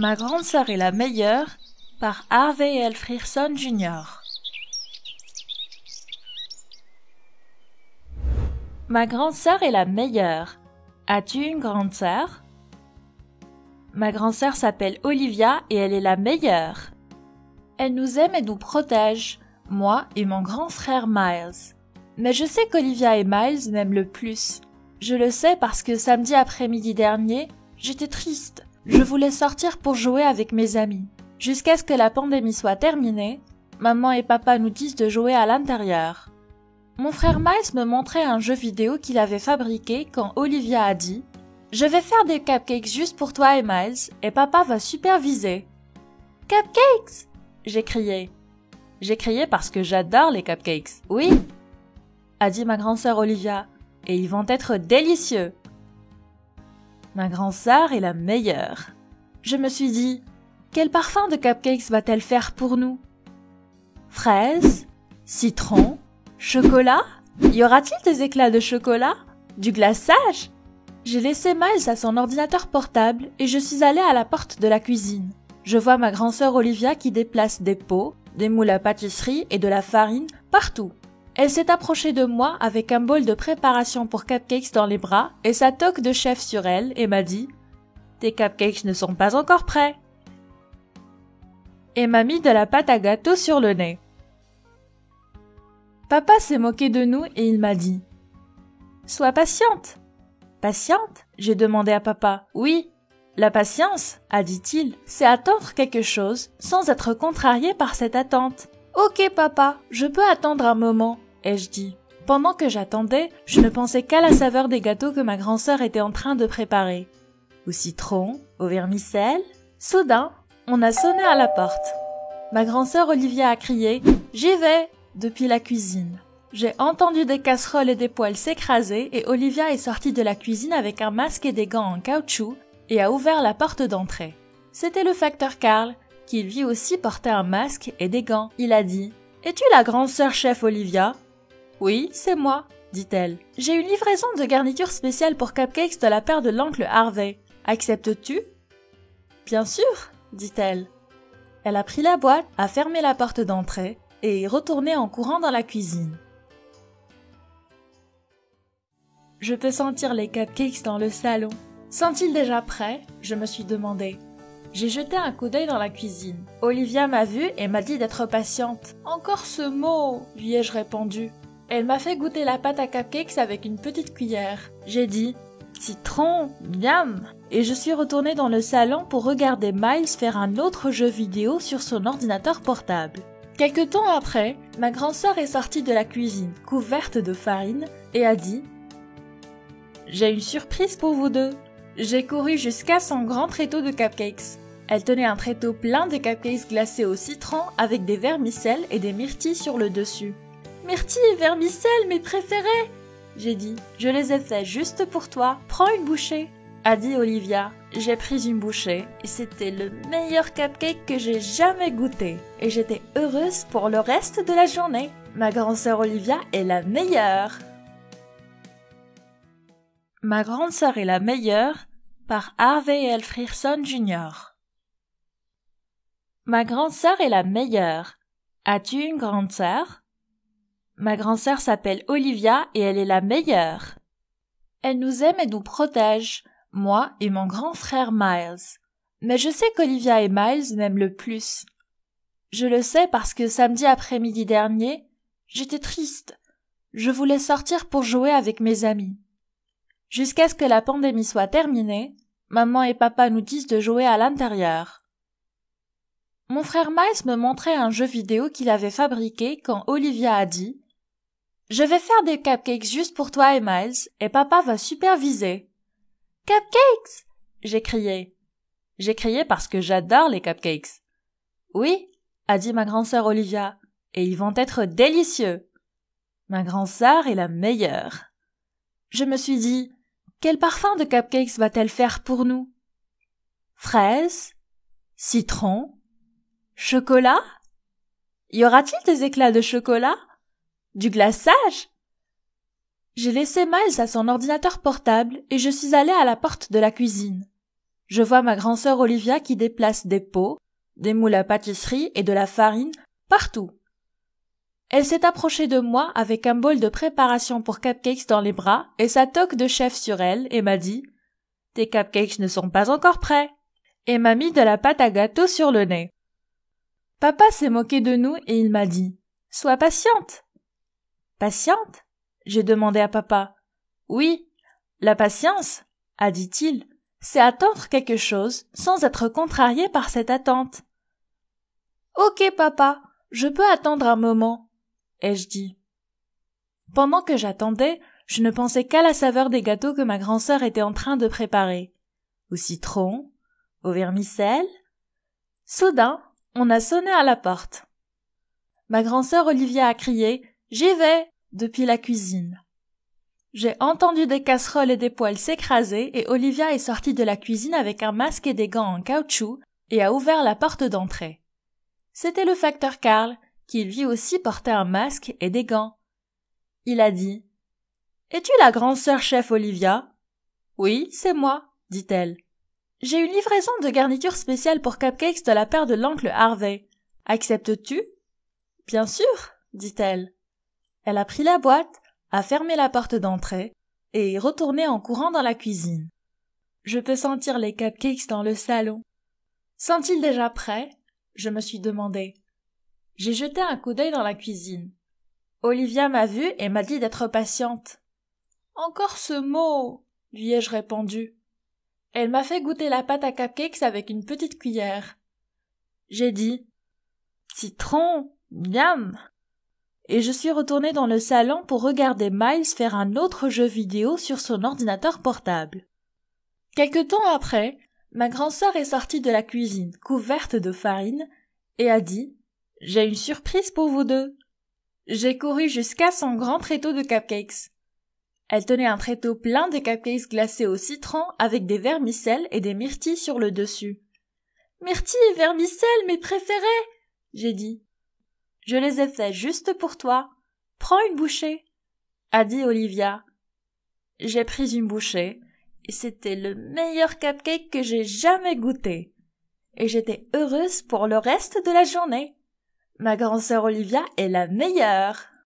Ma grande sœur est la meilleure par Harvey L. Frierson Jr. Ma grande sœur est la meilleure. As-tu une grande sœur? Ma grande sœur s'appelle Olivia et elle est la meilleure. Elle nous aime et nous protège, moi et mon grand frère Miles. Mais je sais qu'Olivia et Miles m'aiment le plus. Je le sais parce que samedi après-midi dernier, j'étais triste. Je voulais sortir pour jouer avec mes amis. Jusqu'à ce que la pandémie soit terminée, maman et papa nous disent de jouer à l'intérieur. Mon frère Miles me montrait un jeu vidéo qu'il avait fabriqué quand Olivia a dit « Je vais faire des cupcakes juste pour toi et Miles, et papa va superviser. » « Cupcakes !» j'ai crié. J'ai crié parce que j'adore les cupcakes. « Oui !» a dit ma grande sœur Olivia, « et ils vont être délicieux. » Ma grande sœur est la meilleure. Je me suis dit « Quel parfum de cupcakes va-t-elle faire pour nous? Fraises? Citron? Chocolat? Y aura-t-il des éclats de chocolat? Du glaçage? » J'ai laissé Miles à son ordinateur portable et je suis allée à la porte de la cuisine. Je vois ma grande sœur Olivia qui déplace des pots, des moules à pâtisserie et de la farine partout. Elle s'est approchée de moi avec un bol de préparation pour cupcakes dans les bras et sa toque de chef sur elle et m'a dit « Tes cupcakes ne sont pas encore prêts. » Et m'a mis de la pâte à gâteau sur le nez. Papa s'est moqué de nous et il m'a dit « Sois patiente. » « Patiente ?» j'ai demandé à papa. « Oui. » La patience, a dit-il, c'est attendre quelque chose sans être contrarié par cette attente. « Ok papa, je peux attendre un moment. » ai-je dit. Pendant que j'attendais, je ne pensais qu'à la saveur des gâteaux que ma grande sœur était en train de préparer. Au citron, au vermicelle. Soudain, on a sonné à la porte. Ma grande sœur Olivia a crié « J'y vais !» depuis la cuisine. J'ai entendu des casseroles et des poêles s'écraser et Olivia est sortie de la cuisine avec un masque et des gants en caoutchouc et a ouvert la porte d'entrée. C'était le facteur Carl, qui lui aussi portait un masque et des gants. Il a dit « Es-tu la grande sœur chef Olivia ?»« Oui, c'est moi, » dit-elle. « J'ai une livraison de garniture spéciale pour cupcakes de la part de l'oncle Harvey. Acceptes-tu ?»« Bien sûr, » dit-elle. Elle a pris la boîte, a fermé la porte d'entrée et est retournée en courant dans la cuisine. Je peux sentir les cupcakes dans le salon. Sont-ils déjà prêts? Je me suis demandé. J'ai jeté un coup d'œil dans la cuisine. Olivia m'a vue et m'a dit d'être patiente. Encore ce mot, lui ai-je répondu. Elle m'a fait goûter la pâte à cupcakes avec une petite cuillère. J'ai dit citron, miam, et je suis retournée dans le salon pour regarder Miles faire un autre jeu vidéo sur son ordinateur portable. Quelque temps après, ma grande sœur est sortie de la cuisine, couverte de farine, et a dit « J'ai une surprise pour vous deux. » J'ai couru jusqu'à son grand tréteau de cupcakes. Elle tenait un tréteau plein de cupcakes glacés au citron avec des vermicelles et des myrtilles sur le dessus. « Myrtilles et vermicelles, mes préférés !» j'ai dit. « Je les ai faits juste pour toi. Prends une bouchée. » a dit Olivia. J'ai pris une bouchée et c'était le meilleur cupcake que j'ai jamais goûté. Et j'étais heureuse pour le reste de la journée. Ma grande sœur Olivia est la meilleure. Ma grande sœur est la meilleure par Harvey L. Frierson Jr. Ma grande sœur est la meilleure. As-tu une grande sœur? Ma grande sœur s'appelle Olivia et elle est la meilleure. Elle nous aime et nous protège, moi et mon grand frère Miles. Mais je sais qu'Olivia et Miles m'aiment le plus. Je le sais parce que samedi après-midi dernier, j'étais triste. Je voulais sortir pour jouer avec mes amis. Jusqu'à ce que la pandémie soit terminée, maman et papa nous disent de jouer à l'intérieur. Mon frère Miles me montrait un jeu vidéo qu'il avait fabriqué quand Olivia a dit « Je vais faire des cupcakes juste pour toi et Miles, et papa va superviser. »« Cupcakes !» j'ai crié. J'ai crié parce que j'adore les cupcakes. « Oui !» a dit ma grande sœur Olivia, « et ils vont être délicieux. » Ma grande sœur est la meilleure. Je me suis dit « Quel parfum de cupcakes va-t-elle faire pour nous? Fraises? Citron? Chocolat? Y aura-t-il des éclats de chocolat? Du glaçage? » J'ai laissé Miles à son ordinateur portable et je suis allée à la porte de la cuisine. Je vois ma grand-sœur Olivia qui déplace des pots, des moules à pâtisserie et de la farine partout. Elle s'est approchée de moi avec un bol de préparation pour cupcakes dans les bras et sa toque de chef sur elle et m'a dit « Tes cupcakes ne sont pas encore prêts » et m'a mis de la pâte à gâteau sur le nez. Papa s'est moqué de nous et il m'a dit « Sois patiente ». « Patiente ?» j'ai demandé à papa. « Oui, la patience, a dit-il, c'est attendre quelque chose sans être contrarié par cette attente. »« Ok papa, je peux attendre un moment, » ai-je dit. Pendant que j'attendais, je ne pensais qu'à la saveur des gâteaux que ma grand-sœur était en train de préparer. Au citron, au vermicelle. Soudain, on a sonné à la porte. Ma grand-sœur Olivia a crié « J'y vais !» depuis la cuisine. J'ai entendu des casseroles et des poêles s'écraser et Olivia est sortie de la cuisine avec un masque et des gants en caoutchouc et a ouvert la porte d'entrée. C'était le facteur Karl, qui lui aussi portait un masque et des gants. Il a dit « Es-tu la grande sœur chef Olivia ?»« Oui, c'est moi, dit-elle. J'ai une livraison de garniture spéciale pour cupcakes de la part de l'oncle Harvey. Acceptes-tu ?»« Bien sûr, dit-elle. Elle a pris la boîte, a fermé la porte d'entrée et est retournée en courant dans la cuisine. Je peux sentir les cupcakes dans le salon. Sont-ils déjà prêts? Je me suis demandé. J'ai jeté un coup d'œil dans la cuisine. Olivia m'a vue et m'a dit d'être patiente. Encore ce mot, lui ai-je répondu. Elle m'a fait goûter la pâte à cupcakes avec une petite cuillère. J'ai dit « Citron, miam !» et je suis retournée dans le salon pour regarder Miles faire un autre jeu vidéo sur son ordinateur portable. Quelque temps après, ma grand-sœur est sortie de la cuisine couverte de farine et a dit « J'ai une surprise pour vous deux ». J'ai couru jusqu'à son grand tréteau de cupcakes. Elle tenait un tréteau plein de cupcakes glacés au citron avec des vermicelles et des myrtilles sur le dessus. « Myrtilles et vermicelles, mes préférés !» j'ai dit. « Je les ai faits juste pour toi. Prends une bouchée » a dit Olivia. J'ai pris une bouchée et c'était le meilleur cupcake que j'ai jamais goûté. Et j'étais heureuse pour le reste de la journée. Ma grande sœur Olivia est la meilleure.